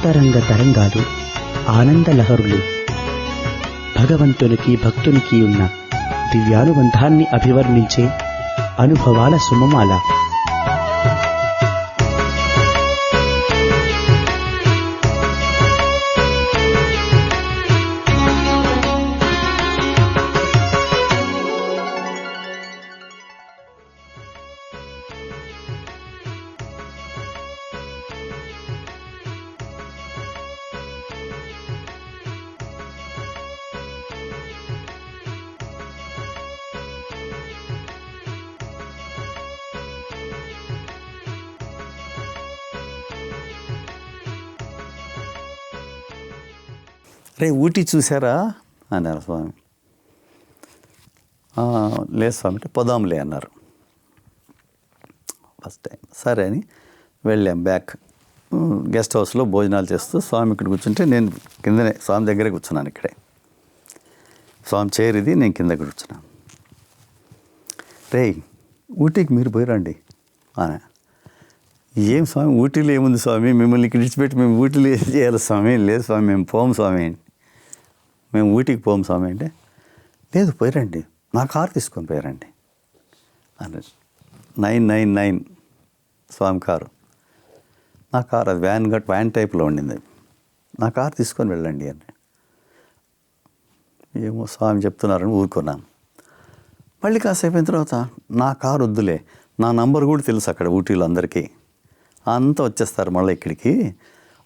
అంతరంగ తరంగాలు, ఆనంద లహరులు, భగవంతునికి భక్తునికి ఉన్న దివ్యానుబంధాన్ని అభివర్ణించే అనుభవాల సుమమాల. రే ఊటీ చూసారా అన్నారు స్వామి. లేదు స్వామి అంటే పోదాంలే అన్నారు ఫస్ట్ టైం. సరే అని వెళ్ళాం బ్యాక్. గెస్ట్ హౌస్లో భోజనాలు చేస్తూ స్వామి ఇక్కడ కూర్చుంటే నేను కిందనే స్వామి దగ్గరే కూర్చున్నాను. ఇక్కడే స్వామి చైర్ ఇది, నేను కింద కూర్చున్నాను. రే ఊటీకి మీరు పోయిరండి అని. ఏం స్వామి ఊటీలో ఏముంది స్వామి, మిమ్మల్ని ఇక్కడ ఇచ్చిపెట్టి మేము ఊటీలో ఏం చేయాలి స్వామి? లేదు స్వామి మేము పోం స్వామి, మేము ఊటీకి పోం స్వామి అంటే, లేదు పోయిరండి నా కారు తీసుకొని పోయిరండి అన్నారు. 999 స్వామి కారు. నా కారు అది వ్యాన్ టైప్లో ఉండింది. నా కారు తీసుకొని వెళ్ళండి అని. ఏమో స్వామి చెప్తున్నారని ఊరుకున్నాను. మళ్ళీ కాసేపు అయిన తర్వాత నా కారు వద్దులే, నా నంబర్ కూడా తెలుసు అక్కడ ఊటీలో అందరికీ, అంతా వచ్చేస్తారు మళ్ళీ ఇక్కడికి,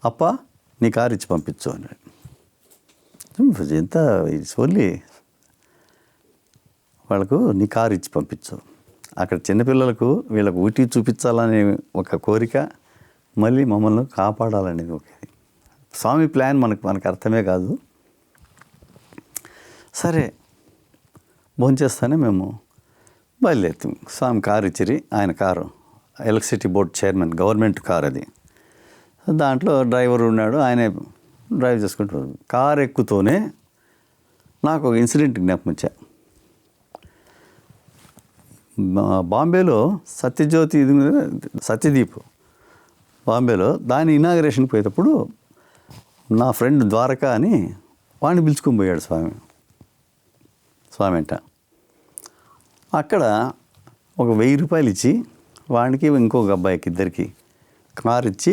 అప్ప నీ కారు ఇచ్చి పంపించు అని. ఎంత ఓన్లీ వాళ్ళకు నీ కారు ఇచ్చి పంపించు. అక్కడ చిన్నపిల్లలకు వీళ్ళకు ఊటీ చూపించాలనే ఒక కోరిక, మళ్ళీ మమ్మల్ని కాపాడాలనేది ఒక స్వామి ప్లాన్ మనకు అర్థమే కాదు. సరే భోంచేస్తానే మేము బయలుదేరుతాం. స్వామి కారు ఇచ్చిరి, ఆయన car electricity board chairman, government car అది. దాంట్లో డ్రైవర్ ఉన్నాడు, ఆయనే డ్రైవ్ చేసుకుంటూ కారు ఎక్కుతూనే నాకు ఒక ఇన్సిడెంట్ జ్ఞాపకం వచ్చా. బాంబేలో సత్యదీప్ బాంబేలో దాని ఇనాగరేషన్కి పోయేటప్పుడు నా ఫ్రెండ్ ద్వారకా అని వాడిని పిలుచుకొని పోయాడు స్వామి అంట. అక్కడ ఒక 1000 రూపాయలు ఇచ్చి వాడికి ఇంకొక అబ్బాయికి ఇద్దరికి కారు ఇచ్చి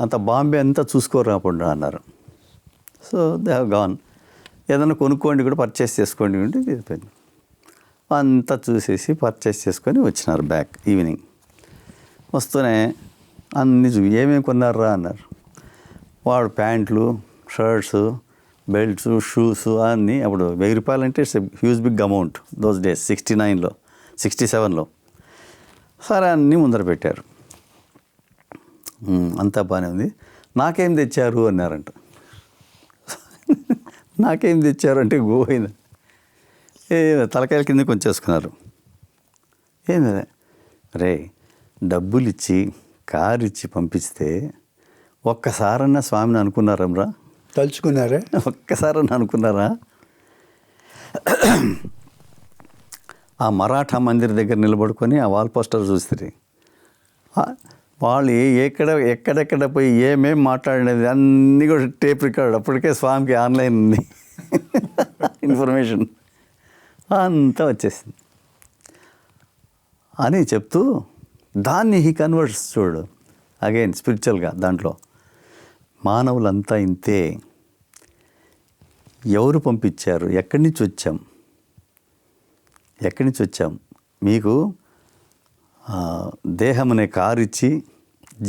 అంత బాంబే అంతా చూసుకోరాకుండా అన్నారు. So they have gone. ఏదైనా కొనుక్కోండి కూడా పర్చేస్ చేసుకోండి అంటే తీరిపోయింది. అంతా చూసేసి పర్చేస్ చేసుకొని వచ్చినారు బ్యాక్. ఈవినింగ్ వస్తూనే అన్నీ ఏమేమి కొన్నారా అన్నారు. వాడు ప్యాంట్లు, షర్ట్స్, బెల్ట్స్, షూస్ అన్నీ. అప్పుడు 1000 రూపాయలు అంటే it's huge big amount those days, 69లో 67లో. సరే అన్నీ ముందర పెట్టారు. అంతా బాగానే ఉంది. నాకేం తెచ్చారు అన్నారంట. నాకేం తెచ్చారు అంటే గోవింద తలకాయల కింద కొంచేసుకున్నారు. ఏంది రే, డబ్బులు ఇచ్చి కారు ఇచ్చి పంపిస్తే ఒక్కసారన్నా స్వామిని అనుకున్నారా? తలుచుకున్నారా? ఒక్కసారన్నా అనుకున్నారా? ఆ మరాఠా మందిర్ దగ్గర నిలబడుకొని ఆ వాల్ పోస్టర్ చూస్తారు. వాళ్ళు ఎక్కడెక్కడ పోయి ఏమేమి మాట్లాడినది అన్నీ కూడా టేప్ రికార్డ్. అప్పటికే స్వామికి ఆన్లైన్ ఉంది ఇన్ఫర్మేషన్ అంతా వచ్చేసింది అని చెప్తూ దాన్ని హీ కన్వర్ట్స్. చూడు అగైన్ స్పిరిచువల్గా దాంట్లో మానవులంతా ఇంతే. ఎవరు పంపించారు? ఎక్కడి నుంచి వచ్చాం? మీకు దేహం అనే కారు ఇచ్చి,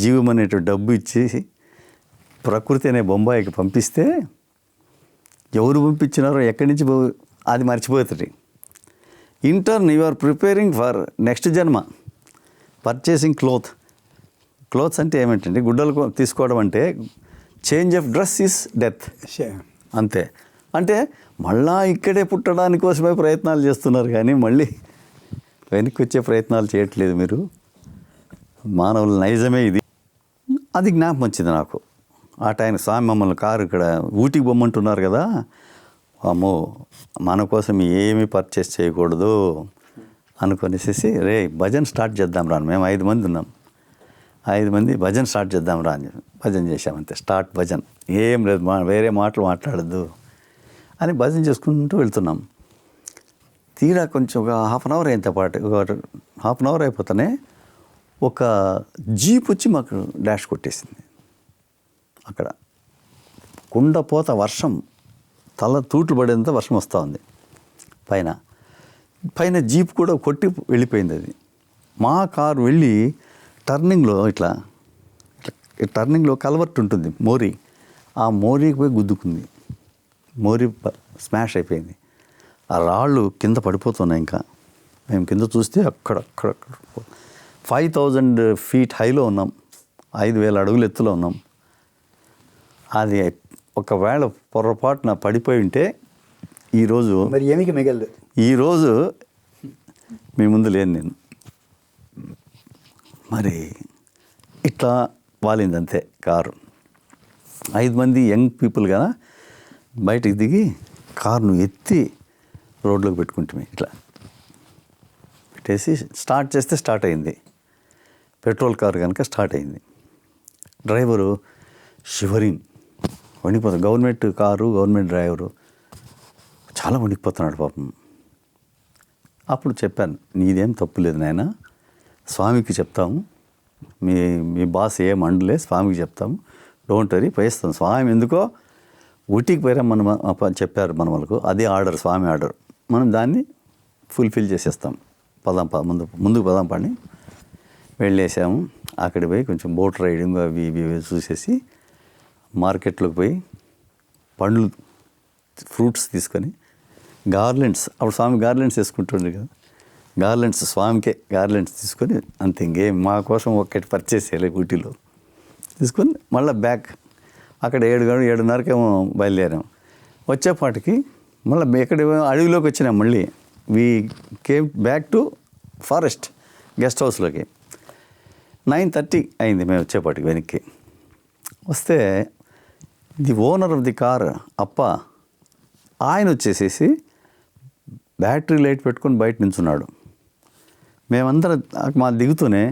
జీవం అనే డబ్బు ఇచ్చి, ప్రకృతి అనే బొంబాయికి పంపిస్తే ఎవరు పంపించినారో ఎక్కడి నుంచి అది మర్చిపోతుంది. In turn you are preparing for next జన్మ. పర్చేసింగ్ క్లోత్స్ అంటే ఏమిటంటే గుడ్డలు తీసుకోవడం అంటే change of dress is death అంతే. అంటే మళ్ళా ఇక్కడే పుట్టడానికి కోసమే ప్రయత్నాలు చేస్తున్నారు, కానీ మళ్ళీ వెనక్కి వచ్చే ప్రయత్నాలు చేయట్లేదు మీరు. మానవుల నైజమే ఇది. అది జ్ఞాపకం వచ్చింది నాకు. ఆ టైం స్వామి మమ్మల్ని కారు ఇక్కడ ఊటీకి బొమ్మంటున్నారు కదా, అమ్మో మన కోసం ఏమీ పర్చేస్ చేయకూడదు అనుకునేసి రే భజన్ స్టార్ట్ చేద్దాం రాను. మేము 5 మంది ఉన్నాం. 5 మంది భజన స్టార్ట్ చేద్దాం రా అని చెప్పి భజన చేసామంతే. స్టార్ట్ భజన, ఏం లేదు, వేరే మాటలు మాట్లాడద్దు అని భజన చేసుకుంటూ వెళ్తున్నాం. తీరా కొంచెం ఒక హాఫ్ అన్ అవర్ అయిన పాటు, ఒక హాఫ్ అన్ అవర్ అయిపోతేనే ఒక జీప్ వచ్చి మాకు డాష్ కొట్టేసింది. అక్కడ కుండపోత వర్షం, తల తూట్లు పడేంత వర్షం వస్తూ ఉంది. పైన జీప్ కూడా కొట్టి వెళ్ళిపోయింది. అది మా కారు వెళ్ళి టర్నింగ్లో ఇట్లా టర్నింగ్లో కల్వర్ట్ ఉంటుంది, మోరీ, ఆ మోరీకి పోయి గుద్దుకుంది. మోరీ స్మాష్ అయిపోయింది. ఆ రాళ్ళు కింద పడిపోతున్నాయి. ఇంకా మేము కింద చూస్తే అక్కడక్కడ 5000 feet హైలో ఉన్నాం, 5000 అడుగుల ఎత్తులో ఉన్నాం. అది ఒకవేళ పొరపాటున పడిపోయి ఉంటే ఈరోజు మరి ఏమికి మిగలదు. ఈరోజు మీ ముందు లేను నేను. మరి ఇట్లా వాలింది అంతే కారు. 5 మంది యంగ్ పీపుల్ కదా, బయటికి దిగి కారును ఎత్తి రోడ్లోకి పెట్టుకుంటే ఇట్లా పెట్టేసి స్టార్ట్ చేస్తే స్టార్ట్ అయింది. పెట్రోల్ కారు కనుక స్టార్ట్ అయింది. డ్రైవరు షివరింగ్, వణికిపోతాడు. గవర్నమెంట్ కారు, గవర్నమెంట్ డ్రైవరు చాలా వణికిపోతున్నాడు పాపం. అప్పుడు చెప్పాను, నీదేం తప్పు లేదు నాయన, స్వామికి చెప్తాము, మీ బాస్ ఏం అండలే, స్వామికి చెప్తాము, డోంట్ వరీ, పోయిస్తాం. స్వామి ఎందుకో ఊటీకి పోయిరమ్మని చెప్పారు మన వాళ్ళకు, అది ఆర్డర్, స్వామి ఆర్డర్, మనం దాన్ని ఫుల్ఫిల్ చేసేస్తాం. ముందుకు పదాం పని వెళ్ళేసాము. అక్కడికి పోయి కొంచెం బోట్ రైడింగ్ అవి ఇవి చూసేసి మార్కెట్లోకి పోయి పండ్లు, ఫ్రూట్స్ తీసుకొని, గార్లెండ్స్, అప్పుడు స్వామి గార్లెండ్స్ వేసుకుంటుండే కదా, గార్లెండ్స్, స్వామికే గార్లెండ్స్ తీసుకొని అంతే, ఇంకేం మా కోసం ఒక్కటి పర్చేస్ చేయాలి. ఊటీలో తీసుకొని మళ్ళీ బ్యాక్ అక్కడ 7:30కేమో బయలుదేరాం. వచ్చేపాటికి మళ్ళీ ఎక్కడ అడవిలోకి వచ్చినాం. మళ్ళీ we came back to forest guest హౌస్లోకి. 9:30 అయింది మేము వచ్చేపాటికి. వెనక్కి వస్తే the owner of the car అప్ప, ఆయన వచ్చేసేసి బ్యాటరీ లైట్ పెట్టుకొని బయట నించున్నాడు. మేమందరం మా దిగుతూనే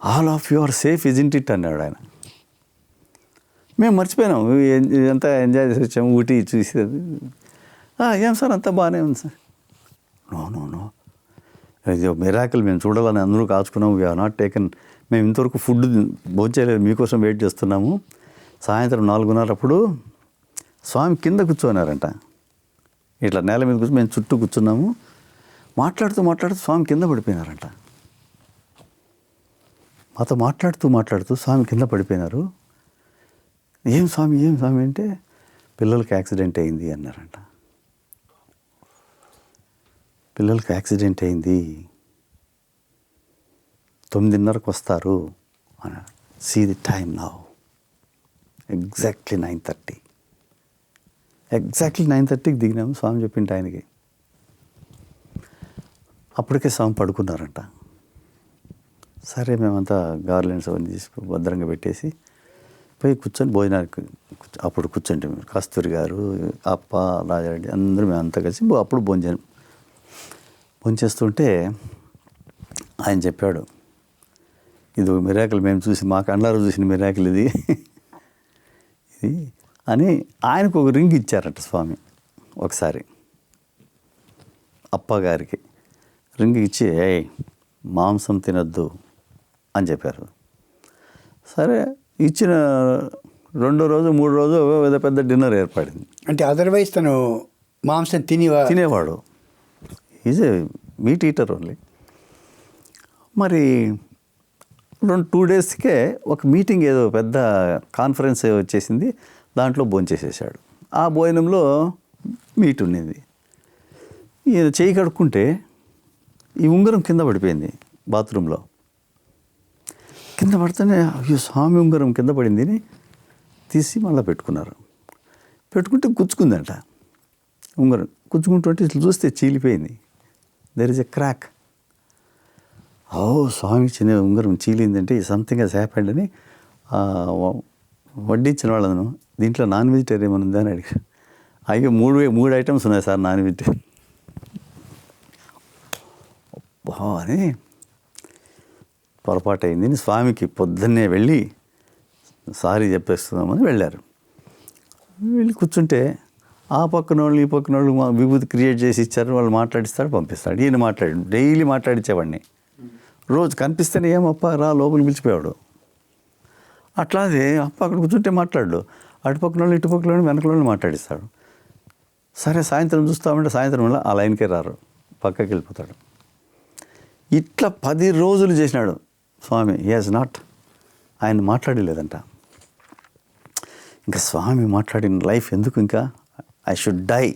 all of you are safe isn't it అన్నాడు ఆయన. మేము మర్చిపోయినాం, ఇదంతా ఎంజాయ్ చేసి వచ్చాము, ఊటీ చూసేది. ఏం సార్ అంతా బాగానే ఉంది సార్. నో ఇది మిరాకిల్, మేము చూడాలని అందరూ కాచుకున్నాము. వీఆర్ నాట్ టేకన్, మేము ఇంతవరకు ఫుడ్ భోంచేయలేదు, మీకోసం వెయిట్ చేస్తున్నాము. సాయంత్రం 4:30 అప్పుడు స్వామి కింద కూర్చోనారంట, ఇట్లా నేల మీద కూర్చొని మేము చుట్టూ కూర్చున్నాము. మాట్లాడుతూ స్వామి కింద పడిపోయినారంట. మాతో మాట్లాడుతూ స్వామి కింద పడిపోయినారు. ఏం స్వామి అంటే, పిల్లలకి యాక్సిడెంట్ అయింది అన్నారంట. పిల్లలకి యాక్సిడెంట్ అయింది, 9:30కు వస్తారు అన్నారు. See the time now, exactly 9:30. Exactly 9:30కి దిగినాము స్వామి చెప్పింటి ఆయనకి. అప్పటికే స్వామి పడుకున్నారంట. సరే మేమంతా గార్లెండ్స్ అవన్నీ తీసుకు భద్రంగా పెట్టేసి పోయి కూర్చొని భోజనానికి అప్పుడు కూర్చుంటే కస్తూరి గారు, అప్ప, రాజారెడ్డి అందరూ మేమంతా కలిసి అప్పుడు భోంచేస్తుంటే ఆయన చెప్పాడు, ఇది మిరాకిల్, మేము చూసి మా కళ్ళారు చూసిన మిరాకిల్ ఇది అని. ఆయనకు ఒక రింగ్ ఇచ్చారట స్వామి ఒకసారి, అప్పగారికి రింగ్ ఇచ్చి, మాంసం తినద్దు అని చెప్పారు. సరే, ఇచ్చిన 2వ రోజు 3వ రోజు పెద్ద డిన్నర్ ఏర్పడింది. అంటే అదర్వైజ్ తను మాంసం తినేవాడు, is a meet eater only. మరి 2 డేస్కే ఒక మీటింగ్, ఏదో పెద్ద కాన్ఫరెన్స్ వచ్చేసింది, దాంట్లో భోంచేసేసాడు. ఆ భోజనంలో మీట్ ఉన్నది. ఈయన చేయి కడుక్కుంటే ఈ ఉంగరం కింద పడిపోయింది బాత్రూంలో. కింద పడితేనే అయ్యో స్వామి ఉంగరం కింద పడింది అని తీసి మళ్ళీ పెట్టుకున్నారు. పెట్టుకుంటే గుచ్చుకుందంట ఉంగరం. గుచ్చుకుంటుంటే ఇట్లా చూస్తే చీలిపోయింది. There is a crack. ఓ స్వామి చిన్న ఉంగరం చీలిందంటే సంథింగ్ హస్ హ్యాపెండ్ అని వడ్డించిన వాళ్ళను, దీంట్లో నాన్ వెజిటేరియన్ ఏమైనా ఉందా అని అడిగారు. అయ్యో 3 ఐటమ్స్ ఉన్నాయి సార్ నాన్ వెజిటేరియన్ అని పొరపాటు అయింది. స్వామికి పొద్దున్నే వెళ్ళి సారీ చెప్పేస్తున్నామని వెళ్ళారు. వెళ్ళి కూర్చుంటే ఆ పక్కన వాళ్ళు ఈ పక్కన వాళ్ళు విభూతి క్రియేట్ చేసి ఇచ్చారు. వాళ్ళు మాట్లాడిస్తాడు, పంపిస్తాడు. ఈయన మాట్లాడి డైలీ మాట్లాడించేవాడిని. రోజు కనిపిస్తేనే ఏమప్ప రా లోపలికి పిలిచిపోయాడు. అట్లాగే అప్ప అక్కడ కూర్చుంటే మాట్లాడు, అటుపక్కన వాళ్ళు ఇటుపక్కన వాళ్ళు వెనకల వాళ్ళు మాట్లాడిస్తాడు. సరే సాయంత్రం చూస్తామంటే సాయంత్రం వల్ల ఆ లైన్కే రారు, పక్కకి వెళ్ళిపోతాడు. ఇట్లా 10 రోజులు చేసినాడు స్వామి. ఆయన మాట్లాడలేదంట. ఇంకా స్వామి మాట్లాడిన లైఫ్ ఎందుకు, ఇంకా ఐ షుడ్ డై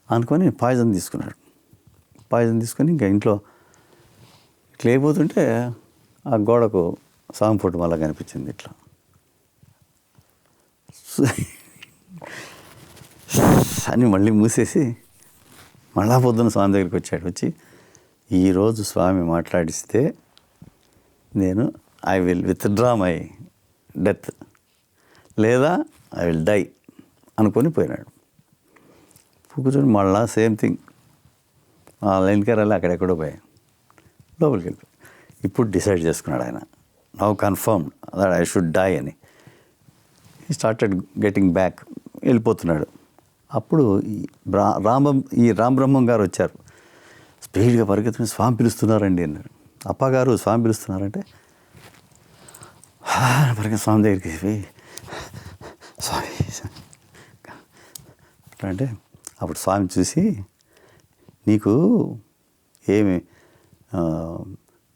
అనుకొని పాయిజన్ తీసుకున్నాడు. పాయిజన్ తీసుకొని ఇంకా ఇంట్లో ఇట్లా అయిపోతుంటే ఆ గోడకు స్వామి ఫోటో మళ్ళా కనిపించింది. ఇట్లా అని మళ్ళీ మూసేసి మళ్ళా పొద్దున స్వామి దగ్గరికి వచ్చాడు. వచ్చి ఈరోజు స్వామి మాట్లాడిస్తే నేను I will withdraw my death, లేదా ఐ విల్ డై అనుకొని పోయినాడు. కూర్చొని మళ్ళా సేమ్ థింగ్ ఆ లైన్కే రాలి అక్కడెక్కడో పోయాయి, లోపలికి వెళ్ళిపోయి. ఇప్పుడు డిసైడ్ చేసుకున్నాడు ఆయన, now confirm that I should die అని. ఈ స్టార్టెడ్ గెటింగ్ బ్యాక్, వెళ్ళిపోతున్నాడు. అప్పుడు ఈ రామబ్రహ్మం గారు వచ్చారు. స్పీడ్గా పరిగెత్తుని స్వామి పిలుస్తున్నారండి అన్నారు. అప్పగారు స్వామి పిలుస్తున్నారంటే పరిగెత్తి స్వామి దగ్గరికి స్వామి అంటే అప్పుడు స్వామి చూసి, నీకు ఏమి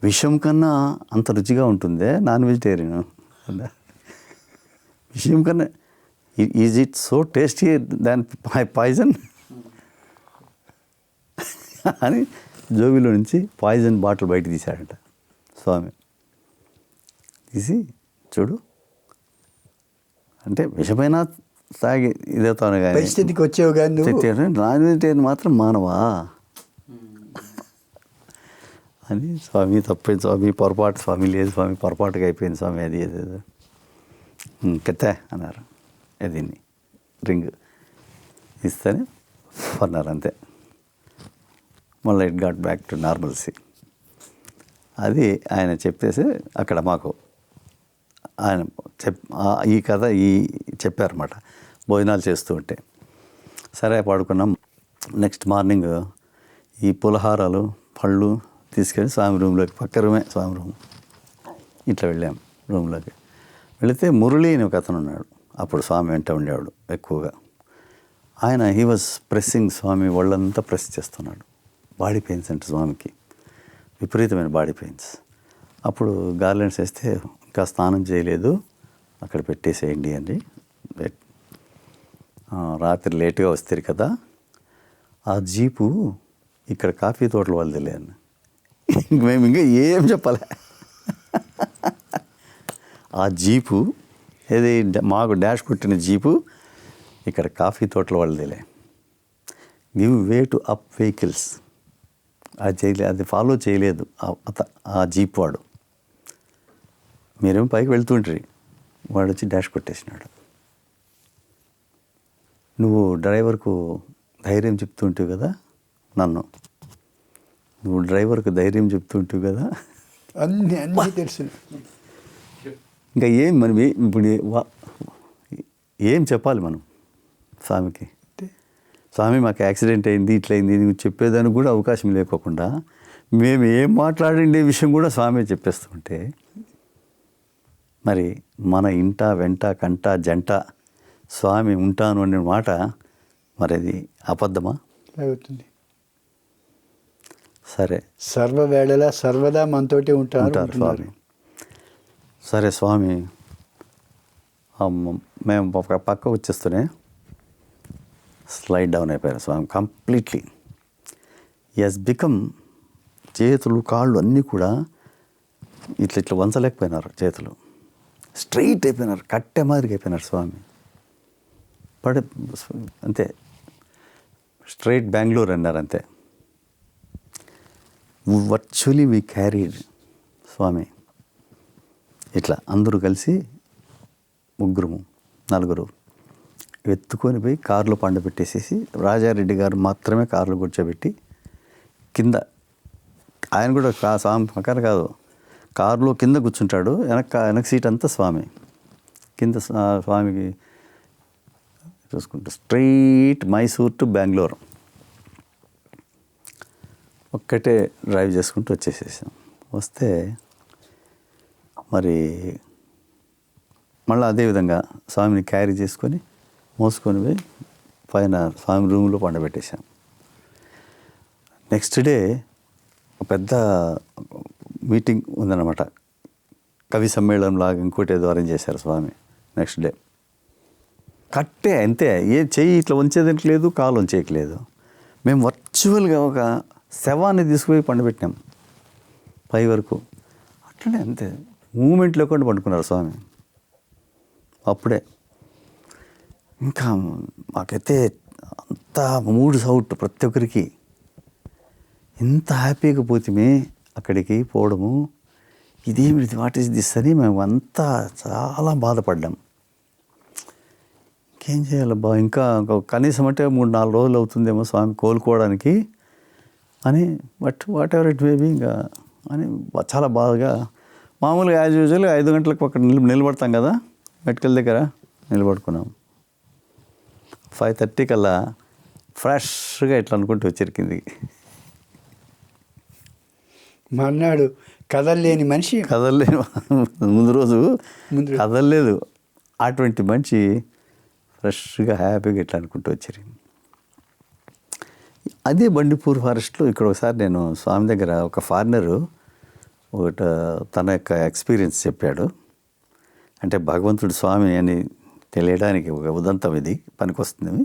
విషం కన్నా అంత రుచిగా ఉంటుందే నాన్ వెజిటేరియన్, విషయం కన్నా is it so tasty than poison అని జోబిలో నుంచి పాయిజన్ బాటిల్ బయట తీశాడంట స్వామి. తీసి చూడు అంటే విషమైనా తాగి ఇదవుతాను కానీ పరిస్థితికి వచ్చేవి కానీ నాన్ వెజిటేరియన్ మాత్రం మానవా అని. స్వామి తప్పైంది స్వామి, పొరపాటు స్వామి, లేదు స్వామి పొరపాటుగా అయిపోయింది స్వామి, అది ఏదేదో కెత్తా అన్నారు. దీన్ని రింగ్ ఇస్తేనే అన్నారు, అంతే. మళ్ళీ it got back to normalcy. అది ఆయన చెప్పేసి అక్కడ మాకు ఆయన ఈ కథ చెప్పారన్నమాట భోజనాలు చేస్తూ ఉంటే. సరే పడుకున్నాం. నెక్స్ట్ మార్నింగ్ ఈ పులహారాలు పళ్ళు తీసుకెళ్ళి స్వామి రూమ్లోకి, పక్క రూమే స్వామి రూమ్, ఇట్లా వెళ్ళాం రూమ్లోకి. వెళితే మురళి అని ఒక అతను ఉన్నాడు. అప్పుడు స్వామి వెంట ఉండేవాడు ఎక్కువగా. ఆయన హీ వాజ్ ప్రెస్సింగ్, స్వామి వాళ్ళంతా ప్రెస్ చేస్తున్నాడు. బాడీ పెయిన్స్ అంటే స్వామికి విపరీతమైన బాడీ పెయిన్స్. అప్పుడు గార్లెండ్స్ వేస్తే ఇంకా స్నానం చేయలేదు, అక్కడ పెట్టేసేయండి అని. రాత్రి లేటుగా వస్తారు కదా, ఆ జీపు ఇక్కడ కాఫీ తోటల వాళ్ళదిలే అని. మేము ఇంకా ఏం చెప్పలే. ఆ జీపు ఏది మాకు డాష్ కొట్టిన జీపు ఇక్కడ కాఫీ తోటల వాళ్ళదిలే. Give way to up vehicles, అది చేయలేదు, అది ఫాలో చేయలేదు ఆ జీప్ వాడు. మీరేమో పైకి వెళ్తుండ్రి, వాడు వచ్చి డాష్ కొట్టేసినాడు. నువ్వు డ్రైవర్కు ధైర్యం చెప్తుంటావు కదా, నువ్వు డ్రైవర్కు ధైర్యం చెప్తుంటావు కదా, అన్నీ తెలుసు. ఇంకా ఏం మనం ఇప్పుడు ఏం చెప్పాలి మనం స్వామికి? స్వామి మాకు యాక్సిడెంట్ అయింది, ఇట్లయింది, నువ్వు చెప్పేదానికి కూడా అవకాశం లేకోకుండా మేము ఏం మాట్లాడిండే విషయం కూడా స్వామి చెప్పేస్తుంటే, మరి మన ఇంట వెంట కంట జంట స్వామి ఉంటాను అనే మాట మరి అది అబద్ధమా అవుతుంది? సరే, సర్వవేళలా సర్వదా మనతోటి ఉంటారు స్వామి. సరే స్వామి మేము పక్క వచ్చేస్తూనే స్లైడ్ డౌన్ అయిపోయారు స్వామి కంప్లీట్లీ. హస్ బికమ్, చేతులు కాళ్ళు అన్నీ కూడా ఇట్లా వంచలేకపోయినారు, చేతులు స్ట్రైట్ అయిపోయినారు, కట్టె మాదిరిగా అయిపోయినారు స్వామి. అంతే, స్ట్రైట్ బెంగళూరు అన్నారు అంతే. వర్చువలీ వీ క్యారీడ్ స్వామి. ఇట్లా అందరూ కలిసి 3 4 ఎత్తుకొని పోయి కారులో పండబెట్టేసేసి, రాజారెడ్డి గారు మాత్రమే కారులో కూర్చోబెట్టి కింద, ఆయన కూడా స్వామి పక్కన కాదు, కారులో కింద కూర్చుంటాడు, వెనక సీట్ అంతా స్వామి, కింద స్వామికి చూసుకుంటూ స్ట్రైట్ మైసూర్ టు బెంగళూరు ఒక్కటే డ్రైవ్ చేసుకుంటూ వచ్చేసేసాం. వస్తే మరి మళ్ళీ అదేవిధంగా స్వామిని క్యారీ చేసుకొని మోసుకొని పోయి పైన స్వామి రూమ్లో పండబెట్టేశాం. నెక్స్ట్ డే పెద్ద మీటింగ్ ఉందన్నమాట, కవి సమ్మేళనం లాగా ఇంకోటి ఏదో అరేంజ్ చేశారు స్వామి. నెక్స్ట్ డే కట్టే అంతే, ఏ చెయ్యి ఇట్లా వంచేదట్లేదు, కాలు వంచేయట్లేదు. మేము వర్చువల్గా ఒక శవాన్ని తీసుకుపోయి పండబెట్టినాం పై వరకు. అట్లనే అంతే, మూమెంట్ లేకుండా పండుకున్నారు స్వామి. అప్పుడే ఇంకా మాకైతే అంతా మూడు సౌట్ ప్రతి ఒక్కరికి. ఎంత హ్యాపీగా పోతే అక్కడికి పోవడము, ఇదేమిటి వాట్ ఈస్ దిస్ అని మేము అంతా చాలా బాధపడ్డాం. ఇంకేం చేయాలబ్బా, ఇంకా కనీసం అంటే 3-4 రోజులు అవుతుందేమో స్వామి కోలుకోవడానికి అని. But what ever it maybe ఇంకా అని చాలా బాగా మామూలుగా యాజ్ యూజువల్ 5 గంటలకు అక్కడ నిలబడతాం కదా మెడికల్ దగ్గర, నిలబడుకున్నాం. 5:30 కల్లా ఫ్రెష్గా ఇట్లా అనుకుంటూ వచ్చారు కిందికి. మర్నాడు కదలలేని మనిషి, కదలలేని ముందు రోజు కదలలేదు, అటువంటి మనిషి ఫ్రెష్గా హ్యాపీగా ఇట్లా అనుకుంటూ వచ్చారు. అదే బండిపూర్ ఫారెస్ట్లో ఇక్కడ ఒకసారి నేను స్వామి దగ్గర ఒక ఫారినరు తన యొక్క ఎక్స్పీరియన్స్ చెప్పాడు. అంటే భగవంతుడు స్వామి అని తెలియడానికి ఒక ఉదంతం ఇది పనికొస్తుంది.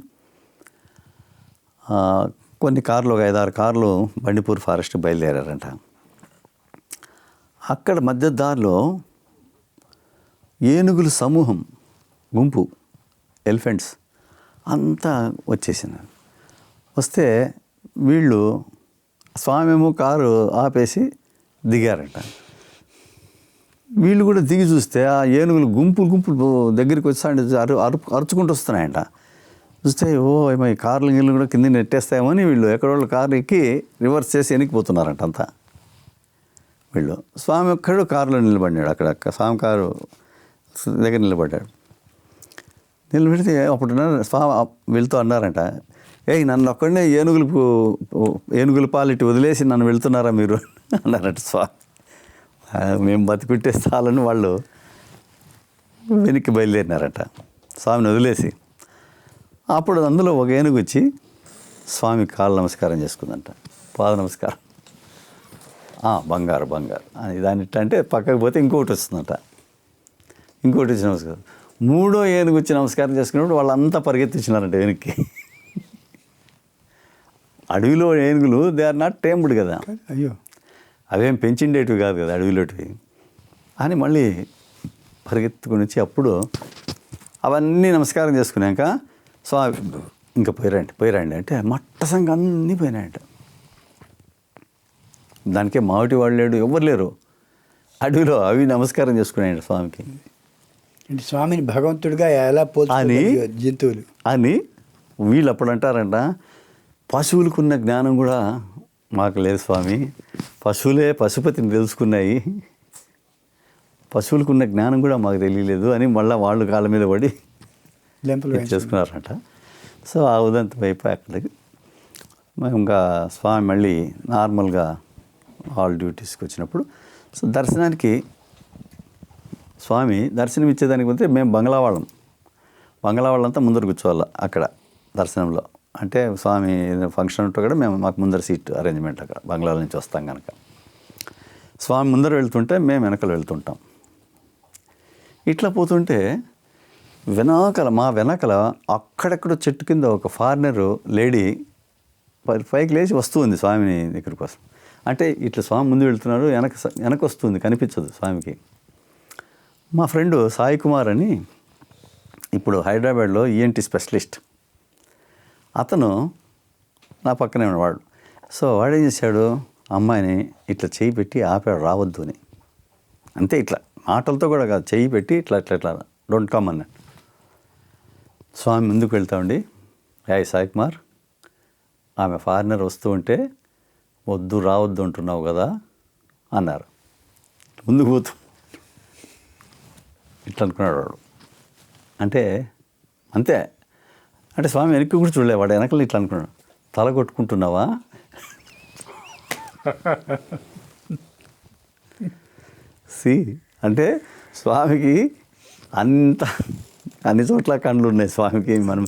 కొన్ని కార్లు, ఒక 5-6 కార్లు బండిపూర్ ఫారెస్ట్ బయలుదేరారంట. అక్కడ మధ్య దారిలో ఏనుగుల సమూహం, గుంపు, ఎలిఫెంట్స్ అంతా వచ్చేసినారు. వస్తే వీళ్ళు స్వామి ఏమో కారు ఆపేసి దిగారంట. వీళ్ళు కూడా దిగి చూస్తే ఆ ఏనుగులు గుంపులు దగ్గరికి వచ్చి అరుచుకుంటూ వస్తున్నాయంట. చూస్తే ఏమో ఈ కార్లు గిళ్ళు కూడా కింద నెట్టేస్తాయేమని వీళ్ళు ఎక్కడోళ్ళు కారు ఎక్కి రివర్స్ చేసి వెనక్కిపోతున్నారంట అంతా. వీళ్ళు స్వామి ఒక్కడు కారులో నిలబడినాడు, అక్కడ స్వామి కారు దగ్గర నిలబడ్డాడు. నిలబెడితే అప్పుడు స్వామి వెళ్తూ అన్నారంట, నన్ను ఒక్కడనే ఏనుగుల పాలిటి వదిలేసి నన్ను వెళ్తున్నారా మీరు అన్నారంట స్వామి. మేము బతికుంటే చాలని వాళ్ళు వెనక్కి బయలుదేరినారంట స్వామిని వదిలేసి. అప్పుడు అందులో ఒక ఏనుగు వచ్చి స్వామి కాళ్ళ నమస్కారం చేసుకుందంట, పాద నమస్కారం. బంగారు అని దాని అంటే పక్కకు పోతే ఇంకొకటి వస్తుందంట, ఇంకోటి వచ్చి నమస్కారం. 3వ ఏనుగు వచ్చి నమస్కారం చేసుకున్నప్పుడు వాళ్ళంతా పరిగెత్తించినారంట వెనక్కి. అడవిలో ఏనుగులు దే ఆర్ నాట్ టేమ్డ్ కదా, అయ్యో అవేం పెంచిండేటివి కాదు కదా అడవిలోటివి అని మళ్ళీ పరిగెత్తుకుని వచ్చి అప్పుడు అవన్నీ నమస్కారం చేసుకున్నాక స్వామి ఇంకా పోయిరండి అంటే మట్టసంగా అన్నీ పోయినాయంట. దానికే మావిటి వాళ్ళు లేడు, ఎవ్వరు లేరు అడవిలో. అవి నమస్కారం చేసుకున్నాయండి స్వామికి. స్వామిని భగవంతుడిగా ఎలా పోల్చుకొని జంతువులు అని వీళ్ళు అప్పుడు అంటారంట, పశువులకున్న జ్ఞానం కూడా మాకు లేదు స్వామి, పశువులే పశుపతిని తెలుసుకున్నాయి, పశువులకున్న జ్ఞానం కూడా మాకు తెలియలేదు అని మళ్ళీ వాళ్ళు కాళ్ళ మీద పడి చేసుకున్నారంట. సో ఆ ఉదంతం అయిపోయి అక్కడికి ఇంకా స్వామి మళ్ళీ నార్మల్గా ఆల్ డ్యూటీస్కి వచ్చినప్పుడు సో దర్శనానికి స్వామి దర్శనం ఇచ్చేదానికి పోతే మేము బంగ్లా వాళ్ళంతా ముందర కూర్చోవాలి అక్కడ దర్శనంలో. అంటే స్వామి ఫంక్షన్ ఉంటే కూడా మాకు ముందర సీట్ అరేంజ్మెంట్ అక్కడ బంగ్లాల నుంచి వస్తాం కనుక స్వామి ముందర వెళ్తుంటే మేము వెనకలు వెళ్తుంటాం. ఇట్లా పోతుంటే మా వెనకల అక్కడెక్కడో చెట్టు కింద ఒక ఫారినరు లేడీ పైకి లేచి వస్తుంది స్వామిని దగ్గర కోసం. అంటే ఇట్లా స్వామి ముందు వెళ్తున్నారు, వెనక వస్తుంది, కనిపించదు స్వామికి. మా ఫ్రెండు సాయి కుమార్ అని ఇప్పుడు హైదరాబాద్లో ఈఎన్టీ స్పెషలిస్ట్, అతను నా పక్కనే ఉన్నవాడు. సో వాడు ఏం చేశాడు, అమ్మాయిని ఇట్లా చేయి పెట్టి ఆపాడు రావద్దు అని. అంతే, ఇట్లా మాటలతో కూడా కాదు, చేయి పెట్టి ఇట్లా డోంట్ కమ్ అన్నాడు. స్వామి ముందుకు వెళ్తామండి, సాయి కుమార్ ఆమె ఫారినర్ వస్తూ ఉంటే రావద్దు అంటున్నావు కదా అన్నారు. ముందుకు పోతూ ఇట్లా అనుకున్నాడు వాడు. అంటే అంతే, అంటే స్వామి వెనక్కి కూడా చూడలే, వాడు వెనకలు ఇట్లా అనుకున్నాడు, తల కొట్టుకుంటున్నావా? అంటే స్వామికి అన్ని చోట్ల కళ్ళు ఉన్నాయి స్వామికి. మనం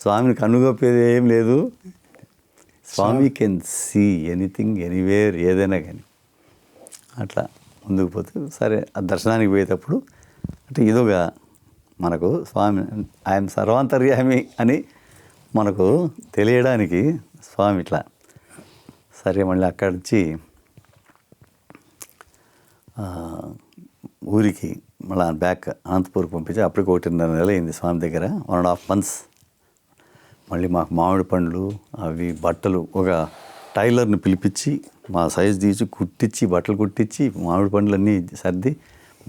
స్వామిని కన్నుగొప్పేది ఏం లేదు. స్వామి కెన్ సీ ఎనీథింగ్ ఎనీవేర్, ఏదైనా కానీ. అట్లా ముందుకు పోతే సరే, ఆ దర్శనానికి పోయేటప్పుడు అంటే ఇదోగా మనకు స్వామి ఆయన సర్వాంతర్యామి అని మనకు తెలియడానికి స్వామి ఇట్లా. సరే మళ్ళీ అక్కడి నుంచి ఊరికి మళ్ళీ బ్యాక్ అనంతపూర్కి పంపించి అప్పటికి 1.5 నెలలు అయింది స్వామి దగ్గర, 1.5 months. మళ్ళీ మాకు మామిడి పండ్లు అవి బట్టలు ఒక టైలర్ని పిలిపించి మా సైజు తీసి కుట్టించి బట్టలు కుట్టించి మామిడి పండ్లన్నీ సర్ది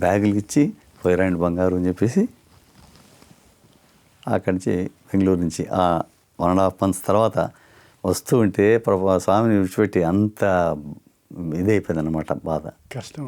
బ్యాగులు ఇచ్చి పోయిరాండి బంగారు అని చెప్పేసి అక్కడి నుంచి బెంగళూరు నుంచి 1.5 months తర్వాత వస్తూ ఉంటే స్వామిని విడిచిపెట్టి అంత ఇదైపోయింది అన్నమాట, బాధ, కష్టం.